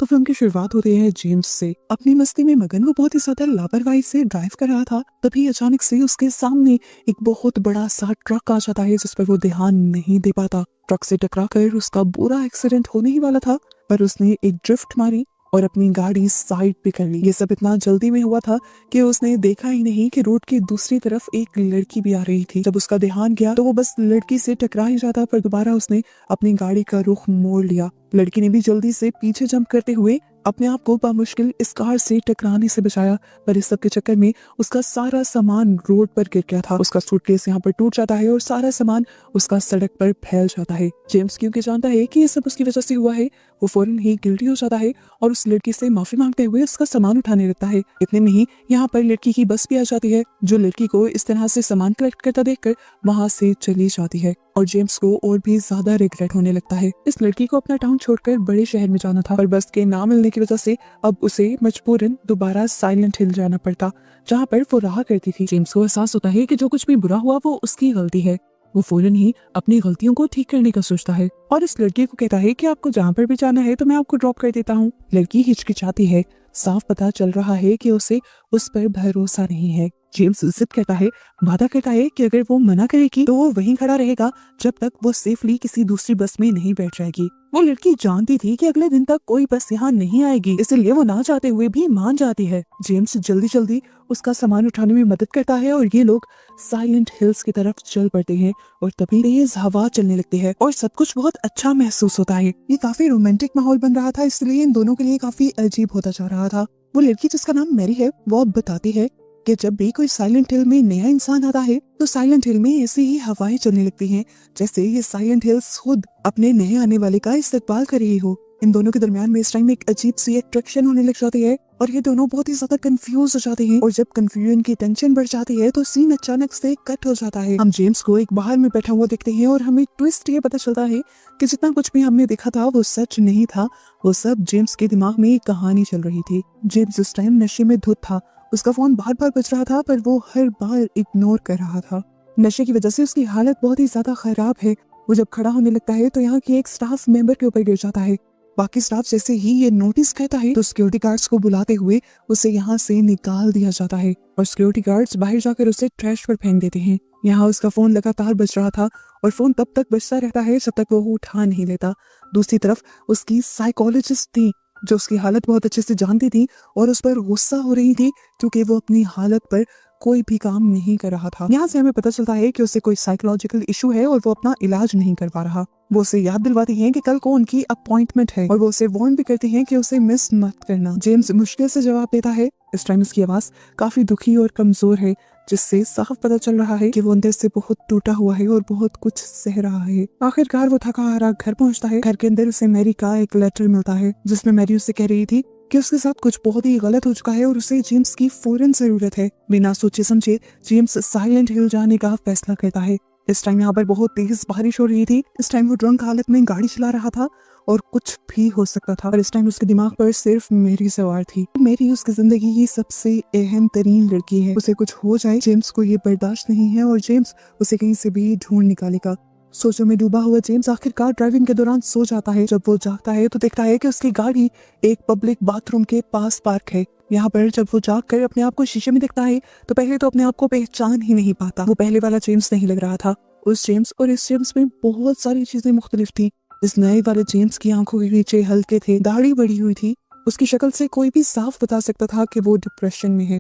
तो फिल्म की शुरुआत होती है जेम्स से। अपनी मस्ती में मगन वो बहुत ही ज्यादा लापरवाही से ड्राइव कर रहा था, तभी अचानक से उसके सामने एक बहुत बड़ा सा ट्रक आ जाता है जिस पर वो ध्यान नहीं दे पाता। ट्रक से टकराकर उसका बुरा एक्सीडेंट होने ही वाला था, पर उसने एक ड्रिफ्ट मारी और अपनी गाड़ी साइड पे कर ली। ये सब इतना जल्दी में हुआ था कि उसने देखा ही नहीं कि रोड की दूसरी तरफ एक लड़की भी आ रही थी। जब उसका ध्यान गया तो वो बस लड़की से टकरा ही जाता, पर दोबारा उसने अपनी गाड़ी का रुख मोड़ लिया। लड़की ने भी जल्दी से पीछे जंप करते हुए अपने आप को बामुश्किल इस कार से टकराने से बचाया, पर इस सब के चक्कर में उसका सारा सामान रोड पर गिर गया था। उसका सूटकेस यहाँ पर टूट जाता है और सारा सामान उसका सड़क पर फैल जाता है। जेम्स क्योंकि जानता है कि ये सब उसकी वजह से हुआ है, वो फौरन ही गिल्टी हो जाता है और उस लड़की से माफी मांगते हुए उसका सामान उठाने लगता है। इतने में ही यहाँ पर लड़की की बस भी आ जाती है, जो लड़की को इस तरह से सामान कलेक्ट करता देखकर वहाँ से चली जाती है और जेम्स को और भी ज्यादा रिग्रेट होने लगता है। इस लड़की को अपना टाउन छोड़कर बड़े शहर में जाना था, पर बस के ना मिलने की वजह से अब उसे मजबूरन दोबारा साइलेंट हिल जाना पड़ता, जहाँ पर वो रहा करती थी। जेम्स को एहसास होता है कि जो कुछ भी बुरा हुआ वो उसकी गलती है। वो फौरन ही अपनी गलतियों को ठीक करने का सोचता है और इस लड़की को कहता है कि आपको जहाँ पर भी जाना है तो मैं आपको ड्रॉप कर देता हूँ। लड़की हिचकिचाती है, साफ पता चल रहा है कि उसे उस पर भरोसा नहीं है। जेम्स जिद करता है, वादा करता है कि अगर वो मना करेगी तो वो वहीं खड़ा रहेगा जब तक वो सेफली किसी दूसरी बस में नहीं बैठ जाएगी। वो लड़की जानती थी कि अगले दिन तक कोई बस यहाँ नहीं आएगी, इसलिए वो ना चाहते हुए भी मान जाती है। जेम्स जल्दी जल्दी उसका सामान उठाने में मदद करता है और ये लोग साइलेंट हिल्स की तरफ चल पड़ते हैं और तभी तेज हवा चलने लगती है और सब कुछ बहुत अच्छा महसूस होता है। ये काफी रोमांटिक माहौल बन रहा था, इसलिए इन दोनों के लिए काफी अजीब होता जा रहा था। वो लड़की जिसका नाम मैरी है वो अब बताती है कि जब भी कोई साइलेंट हिल में नया इंसान आता है तो साइलेंट हिल में ऐसी ही हवाएं चलने लगती हैं जैसे ये साइलेंट हिल्स खुद अपने नए आने वाले का इस्तकबाल कर रही हो। इन दोनों के दरमियान में इस टाइम एक अजीब सी अट्रैक्शन होने लग जाती है और ये दोनों बहुत ही ज्यादा कंफ्यूज हो जाते हैं और जब कंफ्यूजन की टेंशन बढ़ जाती है तो सीन अचानक से कट हो जाता है। हम जेम्स को एक बाहर में बैठा हुआ देखते हैं और हमें ट्विस्ट ये पता चलता है कि जितना कुछ भी हमने देखा था वो सच नहीं था, वो सब जेम्स के दिमाग में एक कहानी चल रही थी। जेम्स उस टाइम नशे में धुत था, उसका फोन बार बार बज रहा था पर वो हर बार इग्नोर कर रहा था। नशे की वजह से उसकी हालत बहुत ही ज्यादा खराब है। वो जब खड़ा होने लगता है तो यहाँ की एक स्टाफ मेंबर के ऊपर गिर जाता है। बाकी स्टाफ जैसे ही ये नोटिस करता है तो सिक्योरिटी गार्ड्स को बुलाते हुए उसे यहाँ से निकाल दिया जाता है और सिक्योरिटी गार्ड्स बाहर जाकर उसे ट्रैश पर फेंक देते हैं। यहाँ उसका फोन लगातार बज रहा था और फोन तब तक बजता रहता है जब तक वो उठा नहीं लेता। दूसरी तरफ उसकी साइकोलॉजिस्ट थी जो उसकी हालत बहुत अच्छे से जानती थी और उस पर गुस्सा हो रही थी क्योंकि वो अपनी हालत पर कोई भी काम नहीं कर रहा था। यहाँ से हमें पता चलता है कि उसे कोई साइकोलॉजिकल इशू है और वो अपना इलाज नहीं कर पा रहा। वो उसे याद दिलवाती हैं कि कल को उनकी अपॉइंटमेंट है और वो उसे वार्न भी करती हैं कि उसे मिस मत करना। जेम्स मुश्किल से जवाब देता है। इस टाइम उसकी आवाज काफी दुखी और कमजोर है, जिससे साफ पता चल रहा है कि वो अंदर से बहुत टूटा हुआ है और बहुत कुछ सह रहा है। आखिरकार वो थका हारा घर पहुंचता है। घर के अंदर उसे मैरी का एक लेटर मिलता है जिसमें मैरी उसे कह रही थी कि उसके साथ कुछ बहुत ही गलत हो चुका है और उसे जेम्स की फौरन जरूरत है। बिना सोचे समझे जेम्स साइलेंट हिल जाने का फैसला करता है। इस टाइम यहाँ पर बहुत तेज बारिश हो रही थी। इस टाइम वो ड्रंक हालत में गाड़ी चला रहा था और कुछ भी हो सकता था, पर इस टाइम उसके दिमाग पर सिर्फ मेरी सवार थी। मेरी उसकी जिंदगी की सबसे अहम तरीन लड़की है। उसे कुछ हो जाए जेम्स को ये बर्दाश्त नहीं है और जेम्स उसे कहीं से भी ढूंढ निकालेगा। सोचों में डूबा हुआ जेम्स आखिरकार ड्राइविंग के दौरान सो जाता है। जब वो जागता है तो देखता है कि उसकी गाड़ी एक पब्लिक बाथरूम के पास पार्क है। यहाँ पर जब वो जाग कर अपने आप को शीशे में देखता है तो पहले तो अपने आप को पहचान ही नहीं पाता। वो पहले वाला जेम्स नहीं लग रहा था। उस जेम्स और इस जेम्स में बहुत सारी चीजें मुख्तलिफ थी। इस नए वाले जेम्स की आंखों के नीचे हल्के थे, दाढ़ी बढ़ी हुई थी। उसकी शक्ल से कोई भी साफ बता सकता था कि वो डिप्रेशन में है।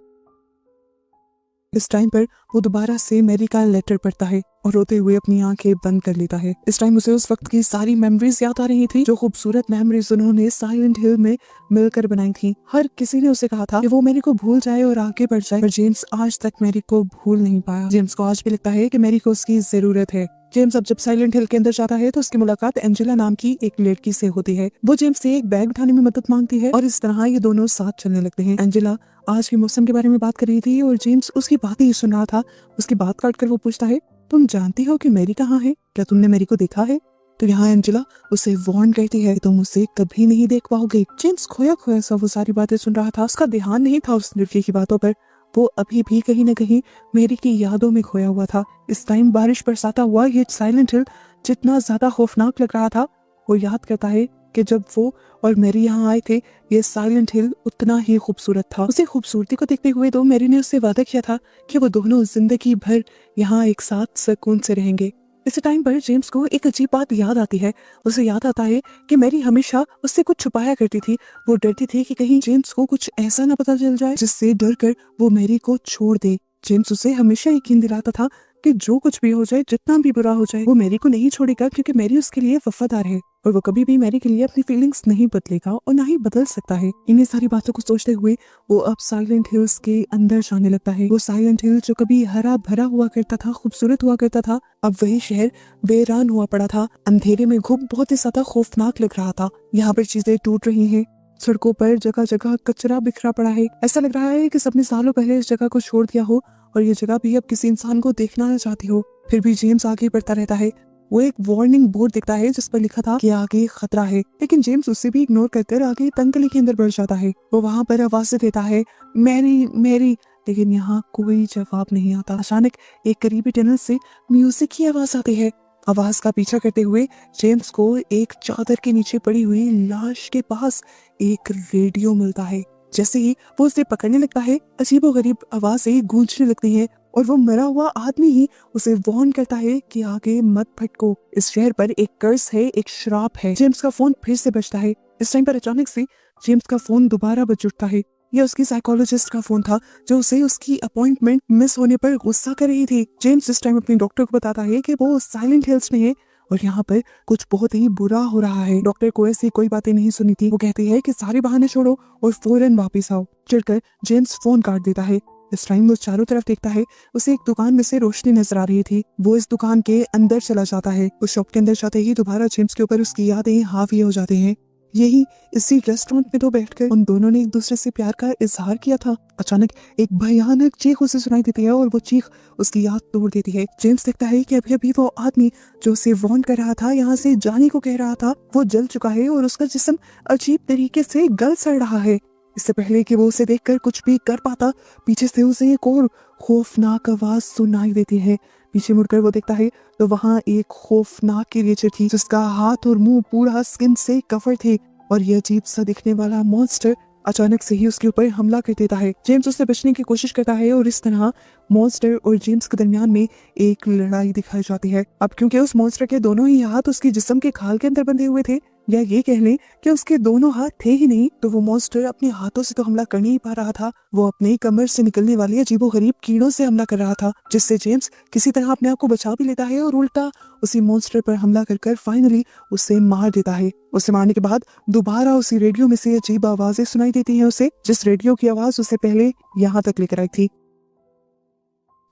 इस टाइम पर वो दोबारा से मैरी का लेटर पढ़ता है और रोते हुए अपनी आंखें बंद कर लेता है। इस टाइम उसे उस वक्त की सारी मेमोरीज याद आ रही थी, जो खूबसूरत मेमोरीज उन्होंने साइलेंट हिल में मिलकर बनाई थी। हर किसी ने उसे कहा था कि वो मैरी को भूल जाए और आगे बढ़ जाए, पर जेम्स आज तक मैरी को भूल नहीं पाया। जेम्स को आज भी लगता है कि मैरी को उसकी जरूरत है। जेम्स अब जब साइलेंट हिल के अंदर जाता है तो उसकी मुलाकात एंजेला नाम की एक लड़की से होती है। वो जेम्स से एक बैग उठाने में मदद मांगती है और इस तरह ये दोनों साथ चलने लगते हैं। एंजेला आज के मौसम के बारे में बात कर रही थी और जेम्स उसकी बात ही सुन रहा था। उसकी बात काट कर वो पूछता है, तुम जानती हो कि मैरी कहाँ है? क्या तुमने मैरी को देखा है? तो यहाँ एंजेला उसे वार्न करती है, तुम उसे कभी नहीं देख पाओगे। जेम्स खोया खोया सा वो सारी बातें सुन रहा था। उसका ध्यान नहीं था उस लड़की की बातों पर। वो अभी भी कहीं न कहीं मैरी की यादों में खोया हुआ था। इस टाइम बारिश बरसाता हुआ ये साइलेंट हिल जितना ज्यादा खौफनाक लग रहा था, वो याद करता है कि जब वो और मैरी यहाँ आए थे, ये साइलेंट हिल उतना ही खूबसूरत था। उसे खूबसूरती को देखते हुए तो मैरी ने उससे वादा किया था कि वो दोनों जिंदगी भर यहाँ एक साथ सुकून से रहेंगे। इस टाइम पर जेम्स को एक अजीब बात याद आती है। उसे याद आता है कि मैरी हमेशा उससे कुछ छुपाया करती थी। वो डरती थी कि कहीं जेम्स को कुछ ऐसा ना पता चल जाए जिससे डर कर वो मैरी को छोड़ दे। जेम्स उसे हमेशा यकीन दिलाता था कि जो कुछ भी हो जाए, जितना भी बुरा हो जाए, वो मैरी को नहीं छोड़ेगा क्योंकि मैरी उसके लिए वफादार है और वो कभी भी मैरी के लिए अपनी फीलिंग्स नहीं बदलेगा और ना ही बदल सकता है। इन्हीं सारी बातों को सोचते हुए वो अब साइलेंट हिल्स के अंदर जाने लगता है। वो साइलेंट हिल जो कभी हरा भरा हुआ करता था, खूबसूरत हुआ करता था, अब वही शहर वीरान हुआ पड़ा था। अंधेरे में घुप बहुत ही ज्यादा खौफनाक लग रहा था। यहाँ पर चीजें टूट रही हैं, सड़कों पर जगह जगह कचरा बिखरा पड़ा है। ऐसा लग रहा है कि सबने सालों पहले इस जगह को छोड़ दिया हो और ये जगह भी अब किसी इंसान को देखना न चाहती हो। फिर भी जेम्स आगे बढ़ता रहता है। वो एक वार्निंग बोर्ड दिखता है जिस पर लिखा था कि आगे खतरा है, लेकिन जेम्स उससे भी इग्नोर कर आगे तंगली के अंदर बढ़ जाता है। वो वहाँ पर आवाज देता है, मैरी मैरी, लेकिन यहाँ कोई जवाब नहीं आता। अचानक एक करीबी टनल से म्यूजिक की आवाज आती है। आवाज का पीछा करते हुए जेम्स को एक चादर के नीचे पड़ी हुई लाश के पास एक रेडियो मिलता है। जैसे ही वो उसे पकड़ने लगता है, अजीबोगरीब आवाजें गूंजने लगती हैं और वो मरा हुआ आदमी ही उसे वार्न करता है कि आगे मत भटको, इस शहर पर एक कर्स है, एक श्राप है। जेम्स का फोन फिर से बजता है। इस टाइम पर अचानक से जेम्स का फोन दोबारा बज उठता है। यह उसकी साइकोलॉजिस्ट का फोन था जो उसे उसकी अपॉइंटमेंट मिस होने पर गुस्सा कर रही थी। जेम्स इस टाइम अपने डॉक्टर को बताता है कि वो साइलेंट हिल्स में है और यहाँ पर कुछ बहुत ही बुरा हो रहा है। डॉक्टर को ऐसी कोई बातें नहीं सुनी थी। वो कहती है कि सारे बहाने छोड़ो और फौरन वापस आओ। चिढ़कर जेम्स फोन काट देता है। इस टाइम वो चारों तरफ देखता है। उसे एक दुकान में से रोशनी नजर आ रही थी। वो इस दुकान के अंदर चला जाता है। उस शॉप के अंदर जाते ही दोबारा जेम्स के ऊपर उसकी यादें हावी हो जाती हैं। यही इसी रेस्टोरेंट में तो बैठकर उन दोनों ने एक दूसरे से प्यार का इजहार किया था। अचानक एक भयानक चीख उसे सुनाई देती है और वो चीख उसकी याद तोड़ देती है। जेम्स देखता है कि अभी अभी वो आदमी जो उसे वार्न कर रहा था, यहाँ से जाने को कह रहा था, वो जल चुका है और उसका जिस्म अजीब तरीके से गल सड़ रहा है। इससे पहले कि वो उसे देखकर कुछ भी कर पाता, पीछे से उसे एक और खौफनाक आवाज सुनाई देती है। पीछे मुड़कर वो देखता है तो वहाँ एक खौफनाक क्रिएचर थी जिसका हाथ और मुंह पूरा स्किन से कवर थे और ये अजीब सा दिखने वाला मॉन्स्टर अचानक से ही उसके ऊपर हमला कर देता है। जेम्स उससे बचने की कोशिश करता है और इस तरह मॉन्स्टर और जेम्स के दरमियान में एक लड़ाई दिखाई जाती है। अब क्योंकि उस मॉन्स्टर के दोनों ही हाथ उसके जिस्म के खाल के अंदर बंधे हुए थे, या ये कह लें कि उसके दोनों हाथ थे ही नहीं, तो वो मॉन्स्टर अपने हाथों से तो हमला कर नहीं पा रहा था। वो अपने कमर से निकलने वाले अजीबोगरीब कीड़ों से हमला कर रहा था, जिससे जेम्स किसी तरह अपने आप को बचा भी लेता है और उल्टा उसी मॉन्स्टर पर हमला कर फाइनली उसे मार देता है। उसे मारने के बाद दोबारा उसी रेडियो में से अजीब आवाजें सुनाई देती हैं उसे, जिस रेडियो की आवाज उसे पहले यहाँ तक लेकर आई थी।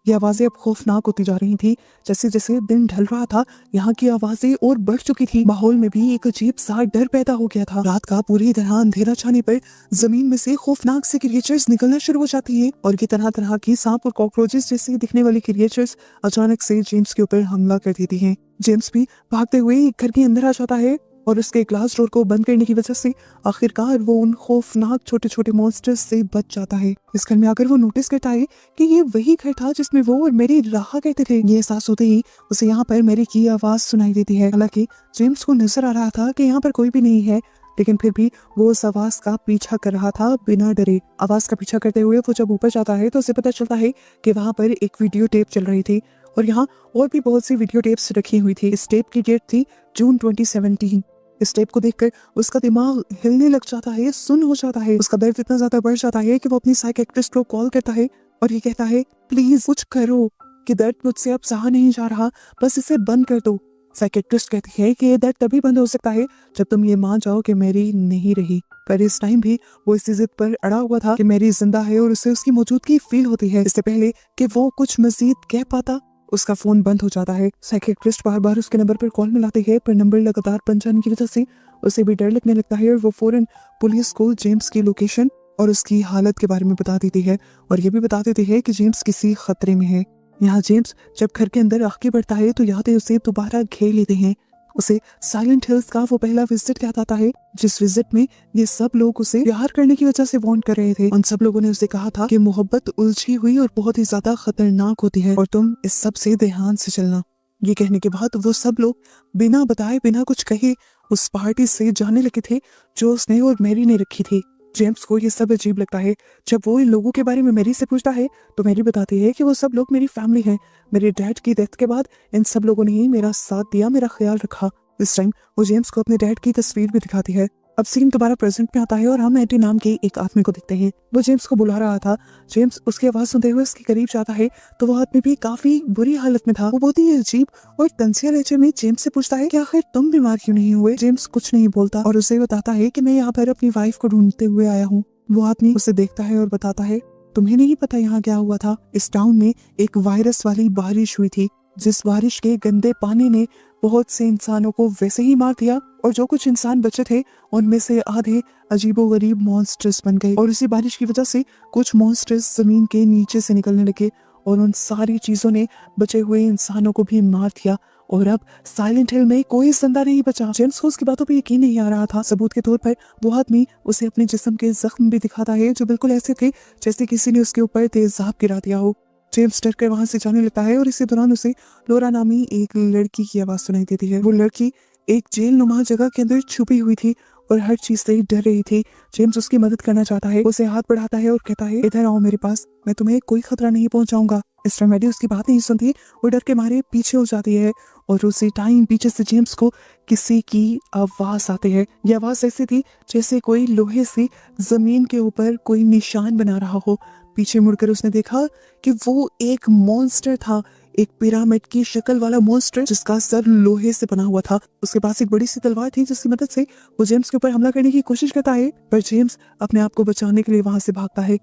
ये आवाजें अब खौफनाक होती जा रही थी। जैसे जैसे दिन ढल रहा था, यहाँ की आवाजें और बढ़ चुकी थी। माहौल में भी एक अजीब सा डर पैदा हो गया था। रात का पूरी तरह अंधेरा छाने पर जमीन में से खौफनाक से क्रिएचर्स निकलना शुरू हो जाती हैं और ये तरह तरह की सांप और कॉकरोचेस जैसे दिखने वाली क्रिएचर्स अचानक से जेम्स के ऊपर हमला कर देती हैं। जेम्स भी भागते हुए एक घर के अंदर आ जाता है और उसके ग्लास डोर को बंद करने की वजह से आखिरकार वो उन खौफनाक छोटे छोटे मॉन्स्टर्स से बच जाता है। इस घर में आकर वो नोटिस करता है कि ये वही घर था जिसमें वो और मैरी रहा करते थे। ये एहसास होते ही उसे यहाँ पर मैरी की आवाज सुनाई देती है। हालांकि जेम्स को नजर आ रहा था कि यहाँ पर कोई भी नहीं है, लेकिन फिर भी वो उस आवाज का पीछा कर रहा था बिना डरे। आवाज का पीछा करते हुए वो जब ऊपर जाता है तो उसे पता चलता है कि वहाँ पर एक वीडियो टेप चल रही थी और यहाँ और भी बहुत सी वीडियो टेप्स रखी हुई थी। इस टेप की डेट थी जून 2017। इस टेप को देखकर उसका दिमाग हिलने लग जाता है, सुन्न हो जाता है। उसका दर्द इतना ज्यादा बढ़ जाता है कि वो अपनी साइकियाट्रिस्ट को कॉल करता है और ये कहता है, प्लीज कुछ करो कि दर्द मुझसे अब सहा नहीं जा रहा, बस इसे बंद कर दो। साइकियाट्रिस्ट कहती है कि ये दर्द तभी बंद हो सकता है जब तुम ये मान जाओ कि मैरी नहीं रही। पर इस टाइम भी वो इस जिद पर अड़ा हुआ था कि मैरी जिंदा है और उसे उसकी मौजूदगी फील होती है। इससे पहले कि वो कुछ मजीद कह पाता, उसका फोन बंद हो जाता है। साइकियाट्रिस्ट बार बार उसके नंबर पर कॉल मिलाती है, पर नंबर लगातार बंद जाने की वजह से उसे भी डर लगने लगता है और वो फौरन पुलिस को जेम्स की लोकेशन और उसकी हालत के बारे में बता देती है और ये भी बता देती है कि जेम्स किसी खतरे में है। यहाँ जेम्स जब घर के अंदर आगे बढ़ता है तो यादें उसे दोबारा घेर लेते हैं। उसे साइलेंट हिल्स का वो पहला विजिट याद आता है, जिस विजिट में ये सब लोग उसे प्यार करने की वजह से वार्न कर रहे थे। उन सब लोगों ने उसे कहा था कि मोहब्बत उलझी हुई और बहुत ही ज्यादा खतरनाक होती है और तुम इस सब से ध्यान से चलना। ये कहने के बाद वो सब लोग बिना बताए बिना कुछ कहे उस पार्टी से जाने लगे थे जो उसने और मैरी ने रखी थी। जेम्स को ये सब अजीब लगता है। जब वो इन लोगों के बारे में मैरी से पूछता है तो मैरी बताती है कि वो सब लोग मेरी फैमिली हैं। मेरे डैड की डेथ के बाद इन सब लोगों ने ही मेरा साथ दिया, मेरा ख्याल रखा। इस टाइम वो जेम्स को अपने डैड की तस्वीर भी दिखाती है। अब सीन दोबारा प्रेजेंट में आता है और हम एडी नाम के एक आदमी को देखते हैं। वो जेम्स को बुला रहा था। जेम्स उसकी आवाज सुनते हुए उसके करीब जाता है तो वो आदमी भी काफी बुरी हालत में था। वो बहुत ही अजीब और तंजिया लहजे में जेम्स से पूछता है कि आखिर तुम बीमार क्यों नहीं हुए। जेम्स कुछ नहीं बोलता और उसे बताता है कि मैं यहाँ पर अपनी वाइफ को ढूंढते हुए आया हूँ। वो आदमी उसे देखता है और बताता है तुम्हें नहीं पता यहाँ क्या हुआ था। इस टाउन में एक वायरस वाली बारिश हुई थी जिस बारिश के गंदे पानी ने बहुत से इंसानों को वैसे ही मार दिया और जो कुछ इंसान बचे थे उनमें से आधे अजीबोगरीब मॉन्स्टर्स बन गए और इसी बारिश की वजह से कुछ मॉन्स्टर्स जमीन के नीचे से निकलने लगे और उन सारी चीजों ने बचे हुए इंसानों को भी मार दिया और अब साइलेंट हिल में कोई जिंदा नहीं बचा। जेम्स को उसकी बातों पे यकीन नहीं आ रहा था। सबूत के तौर पर वो आदमी उसे अपने जिस्म के जख्म भी दिखाता है जो बिल्कुल ऐसे थे जैसे किसी ने उसके ऊपर तेजाब गिरा दिया हो। जेम्स डर कर वहां से जाने लगता है और इसी दौरान उसे लोरा नामी एक लड़की की आवाज सुनाई देती है। वो लड़की एक जेल नुमा जगह के अंदर छुपी हुई थी और हर चीज से डर रही थी। जेम्स उसकी मदद करना चाहता है, उसे हाथ बढ़ाता है और कहता है इधर आओ मेरे पास, मैं तुम्हें कोई खतरा नहीं पहुंचाऊंगा। इस टाइम एडी उसकी बात नहीं सुनती, वो डर के मारे पीछे हो जाती है और उसी टाइम पीछे से जेम्स को किसी की आवाज आती है। ये आवाज ऐसी थी जैसे कोई लोहे से जमीन के ऊपर कोई निशान बना रहा हो। पीछे मुड़कर उसने देखा कि वो एक मॉन्स्टर था, एक पिरामिड की शक्ल वाला मॉन्स्टर जिसका सर लोहे से बना हुआ था। उसके पास एक बड़ी सी तलवार थी जिसकी मदद से वो जेम्स के ऊपर हमला करने की कोशिश करता है, पर जेम्स अपने आप को बचाने के लिए वहां से भागता है।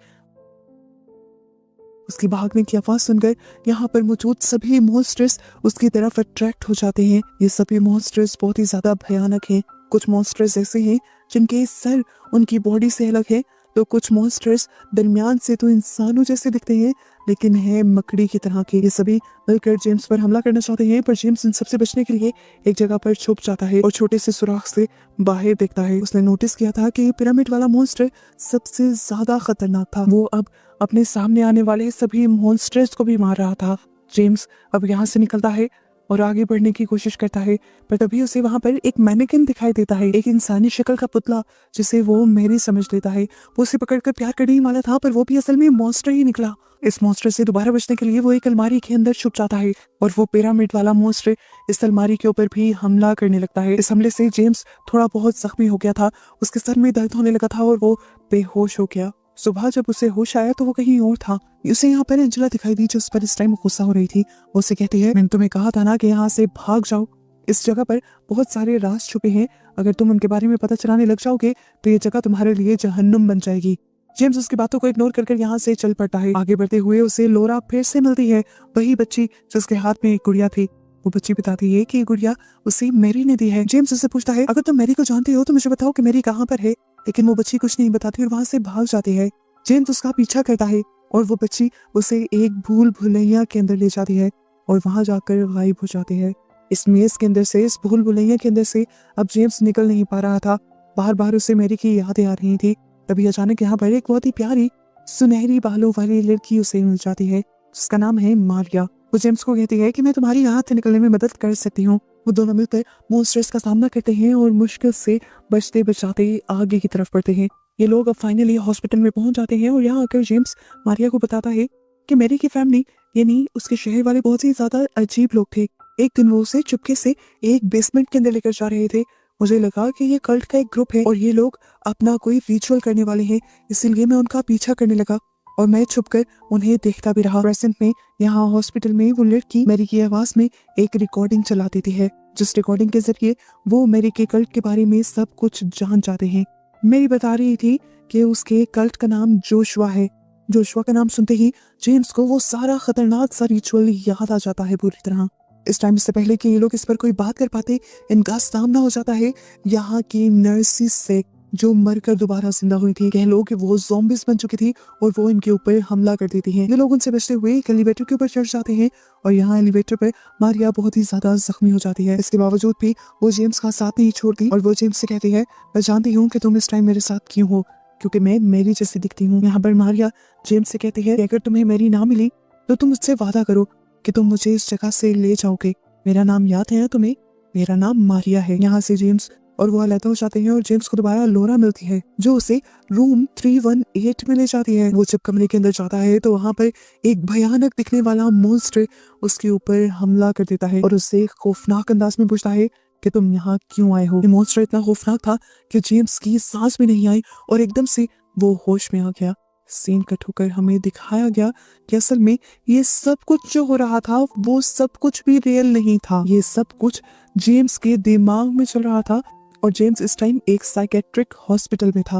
उसकी भागने की आवाज सुनकर यहाँ पर मौजूद सभी मॉन्स्टर्स उसकी तरफ अट्रैक्ट हो जाते हैं। ये सभी मॉन्स्टर्स बहुत ही ज्यादा भयानक हैं। कुछ मॉन्स्टर्स ऐसे हैं जिनके सर उनकी बॉडी से अलग है, तो कुछ मॉन्स्टर्स दरमियान से तो इंसानों जैसे दिखते हैं लेकिन है मकड़ी की तरह के। ये सभी मिलकर जेम्स पर हमला करना चाहते हैं, पर जेम्स इन सबसे बचने के लिए एक जगह पर छुप जाता है और छोटे से सुराख से बाहर देखता है। उसने नोटिस किया था कि पिरामिड वाला मॉन्स्टर सबसे ज्यादा खतरनाक था। वो अब अपने सामने आने वाले सभी मॉन्स्टर्स को भी मार रहा था। जेम्स अब यहाँ से निकलता है और आगे बढ़ने की कोशिश करता है, पर तभी उसे वहां पर एक मैनेकिन दिखाई देता है, एक इंसानी शक्ल का पुतला जिसे वो मैरी समझ लेता है। वो उसे पकड़कर प्यार करने ही वाला था, पर वो भी असल में मॉन्स्टर ही निकला। इस मॉन्स्टर से दोबारा बचने के लिए वो एक अलमारी के अंदर छुप जाता है और वो पिरामिड वाला मॉन्स्टर इस अलमारी के ऊपर भी हमला करने लगता है। इस हमले से जेम्स थोड़ा बहुत जख्मी हो गया था, उसके सर में दर्द होने लगा था और वो बेहोश हो गया। सुबह जब उसे होश आया तो वो कहीं और था। उसे यहाँ पर एंजेला दिखाई दी जो उस पर इस टाइम गुस्सा हो रही थी। वो उसे कहती है मैंने तुम्हें कहा था ना कि यहाँ से भाग जाओ, इस जगह पर बहुत सारे राज छुपे हैं, अगर तुम उनके बारे में पता चलाने लग जाओगे तो ये जगह तुम्हारे लिए जहन्नुम बन जाएगी। जेम्स उसकी बातों को इग्नोर करके यहाँ से चल पड़ता है। आगे बढ़ते हुए उसे लोरा फिर से मिलती है, वही बच्ची जिसके हाथ में एक गुड़िया थी। वो बच्ची बताती है कि ये गुड़िया उसे मैरी ने दी है। जेम्स उससे पूछता है अगर तुम मैरी को जानती हो तो मुझे बताओ कि मैरी कहाँ पर है, लेकिन वो बच्ची कुछ नहीं बताती और वहां से भाग जाती है। जेम्स उसका पीछा करता है और वो बच्ची उसे एक भूल भुलैया के अंदर ले जाती है और वहां जाकर गायब हो जाती है। इस मेज के अंदर से, इस भूल भुलैया के अंदर से अब जेम्स निकल नहीं पा रहा था। बार बार उसे मैरी की यादें आ रही थी। तभी अचानक यहाँ पर एक बहुत ही प्यारी सुनहरी बालों वाली लड़की उसे मिल जाती है जिसका नाम है मारिया। वो जेम्स को कहती है कि मैं तुम्हारी यहाँ से निकलने में मदद कर सकती हूँ। वो दोनों मिलकर मॉन्स्टर्स का सामना करते हैं और मुश्किल से बचते बचाते आगे की तरफ बढ़ते हैं। ये लोग अब फाइनली हॉस्पिटल में पहुंच जाते हैं और यहाँ आकर जेम्स मारिया को बताता है कि मैरी की फैमिली यानी उसके शहर वाले बहुत ही ज्यादा अजीब लोग थे। एक दिन वो उसे चुपके से एक बेसमेंट के अंदर लेकर जा रहे थे। मुझे लगा कि ये कल्ट का एक ग्रुप है और ये लोग अपना कोई रिचुअल करने वाले हैं, इसीलिए मैं उनका पीछा करने लगा और मैं छुपकर उन्हें देखता भी रहा। प्रेजेंट में यहाँ हॉस्पिटल में वो लड़की मैरी की आवाज में एक रिकॉर्डिंग चला देती है, जिस रिकॉर्डिंग के जरिए वो मैरी के कल्ट के बारे में सब कुछ जान जाते हैं। मैरी बता रही थी कि उसके कल्ट का नाम जोशुआ है। जोशुआ का नाम सुनते ही जेम्स को वो सारा खतरनाक सा रिचुअल याद आ जाता है पूरी तरह। इस टाइम से पहले कि ये लोग इस पर कोई बात कर पाते, इनका सामना हो जाता है यहाँ की नर्सिस से जो मरकर दोबारा जिंदा हुई थी। कह लो कि वो ज़ॉम्बीज बन चुकी थी और वो इनके ऊपर हमला कर देती हैं। ये लोग उनसे बचते हुए एक एलिवेटर के ऊपर चढ़ जाते हैं और यहाँ एलिवेटर पर मारिया बहुत ही ज्यादा जख्मी हो जाती है। इसके बावजूद भी वो जेम्स का साथ नहीं छोड़ती और वो जेम्स से कहती है मैं जानती हूँ कि तुम इस टाइम मेरे साथ क्यों हो, क्योंकि मैं मैरी जैसी दिखती हूँ। यहाँ पर मारिया जेम्स से कहती है अगर तुम्हें मैरी ना मिली तो तुम मुझसे वादा करो कि तुम मुझे इस जगह से ले जाओगे। मेरा नाम याद है तुम्हें? मेरा नाम मारिया है। यहाँ से जेम्स और वो अलग हो जाते हैं और जेम्स को दोबारा लोरा मिलती है जो उसे रूम 318 में ले जाती है। वो जब कमरे के अंदर जाता है तो वहाँ पर एक भयानक दिखने वाला मॉन्स्टर उसके ऊपर हमला कर देता है और उससे खौफनाक अंदाज में पूछता है कि तुम यहाँ क्यों आए हो। ये मॉन्स्टर इतना खौफनाक था कि जेम्स की सांस भी नहीं आई और एकदम से वो होश में आ गया। सीन कट होकर हमें दिखाया गया कि असल में ये सब कुछ जो हो रहा था वो सब कुछ भी रियल नहीं था। ये सब कुछ जेम्स के दिमाग में चल रहा था और जेम्स इस टाइम एक साइकेट्रिक हॉस्पिटल में था।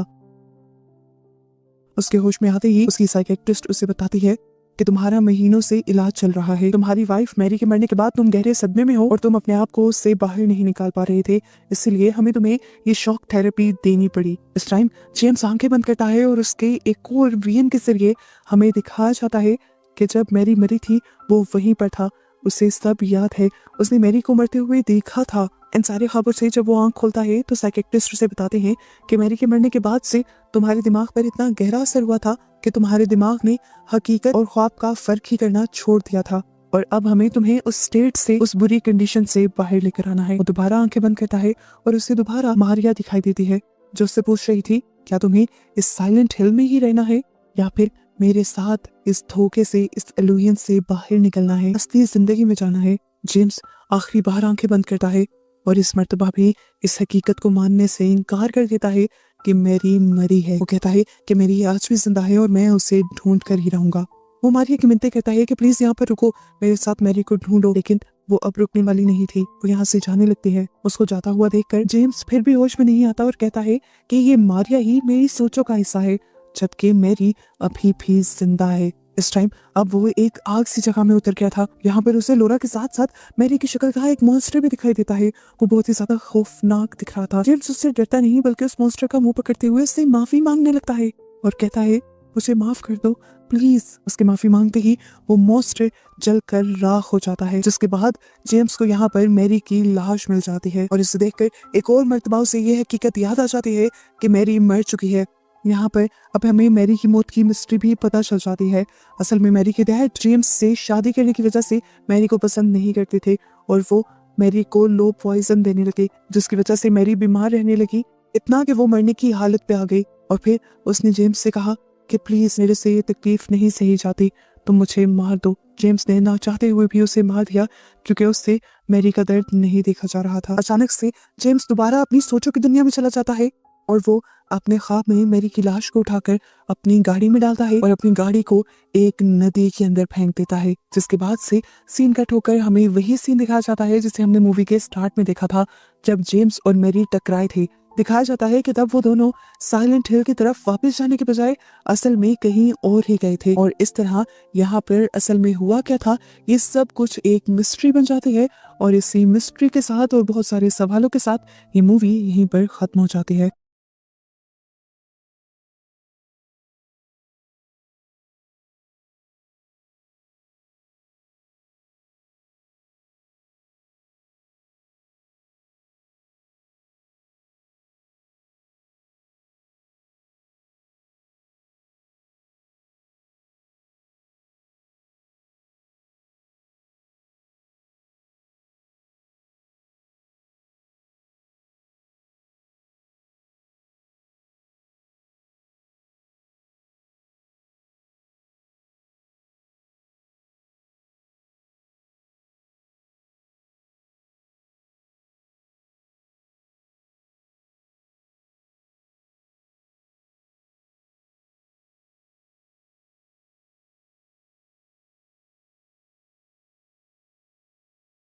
उसके होश में आते ही उसकी साइकेट्रिस्ट उसे बताती है कि तुम्हारा महीनों से इलाज चल रहा है। तुम्हारी वाइफ मैरी के मरने के बाद तुम गहरे सदमे में हो और तुम अपने आप को उससे बाहर नहीं निकाल पा रहे थे, इसलिए हमें तुम्हें ये शॉक थेरेपी देनी पड़ी। इस टाइम जेम्स आंखें बंद करता है और उसके एक और विजन के जरिए हमें दिखाया जाता है कि जब मैरी मरी थी वो वहीं पर था। उसे सब याद है, उसने मैरी को मरते हुए देखा था। इन सारे खबर से जब वो आंख खोलता है तो साइकेट्रिस्ट उसे बताते हैं कि मैरी के मरने के बाद से तुम्हारे दिमाग पर इतना गहरा असर हुआ था कि तुम्हारे दिमाग ने हकीकत और ख्वाब का फर्क ही करना छोड़ दिया था और अब हमें तुम्हें उस स्टेट से, उस बुरी कंडीशन से बाहर लेकर आना है। वो दोबारा आंखें बंद करता है और उसे दोबारा मारिया दिखाई देती है जो उससे पूछ रही थी क्या तुम्हें इस साइलेंट हिल में ही रहना है या फिर मेरे साथ इस धोखे से, इस इल्यूजन से बाहर निकलना है, असली जिंदगी में जाना है। जेम्स आखिरी बार आंखें बंद करता है और इस मर्तबा भी इस हकीकत को मानने से इनकार कर देता है कि मैरी मरी है। वो कहता है कि मेरी आज भी जिंदा है और मैं उसे ढूंढ कर ही रहूंगा। वो मारिया की मिन्नतें करता है कि प्लीज यहाँ पर रुको, मेरे साथ मैरी को ढूंढो, लेकिन वो अब रुकने वाली नहीं थी। वो यहाँ से जाने लगती है। उसको जाता हुआ देखकर जेम्स फिर भी होश में नहीं आता और कहता है कि ये मारिया ही मेरी सोचों का हिस्सा है, जबकि मैरी अभी भी जिंदा है। इस टाइम अब वो एक आग सी जगह में उतर गया था। यहाँ पर उसे लोरा के साथ साथ मैरी की शक्ल का एक मॉन्स्टर भी दिखाई देता है। वो बहुत ही ज्यादा खौफनाक दिख रहा था। जेम्स उससे डरता नहीं बल्कि उस मॉन्स्टर का मुंह पकड़ते हुए उससे माफी मांगने लगता है और कहता है मुझे माफ कर दो प्लीज। उसके माफी मांगते ही वो मॉन्स्टर जलकर राख हो जाता है, जिसके बाद जेम्स को यहाँ पर मैरी की लाश मिल जाती है और इसे देखकर एक और मर्तबा उसे ये हकीकत याद आ जाती है कि मैरी मर चुकी है। यहाँ पर अब हमें मैरी की मौत की मिस्ट्री भी पता चल जाती है। असल में मैरी के डैड जेम्स से शादी करने की वजह से मैरी को पसंद नहीं करते थे और वो मैरी को लो पॉइजन देने लगे, जिसकी वजह से मैरी बीमार रहने लगी, इतना कि वो मरने की हालत पे आ गई। और फिर उसने जेम्स से कहा कि प्लीज मेरे से ये तकलीफ नहीं सही जाती, तुम मुझे मार दो। जेम्स ने ना चाहते हुए भी उसे मार दिया क्योंकि उससे मैरी का दर्द नहीं देखा जा रहा था। अचानक से जेम्स दोबारा अपनी सोचों की दुनिया में चला जाता है और वो अपने ख्वाब में मैरी की लाश को उठाकर अपनी गाड़ी में डालता है और अपनी गाड़ी को एक नदी के अंदर फेंक देता है, जिसके बाद से सीन कट होकर हमें वही सीन दिखाया जाता है जिसे हमने मूवी के स्टार्ट में देखा था जब जेम्स और मैरी टकराए थे। दिखाया जाता है कि तब वो दोनों साइलेंट हिल की तरफ वापस जाने के बजाय असल में कहीं और ही गए थे और इस तरह यहाँ पर असल में हुआ क्या था ये सब कुछ एक मिस्ट्री बन जाती है और इसी मिस्ट्री के साथ और बहुत सारे सवालों के साथ ये मूवी यहीं पर खत्म हो जाती है।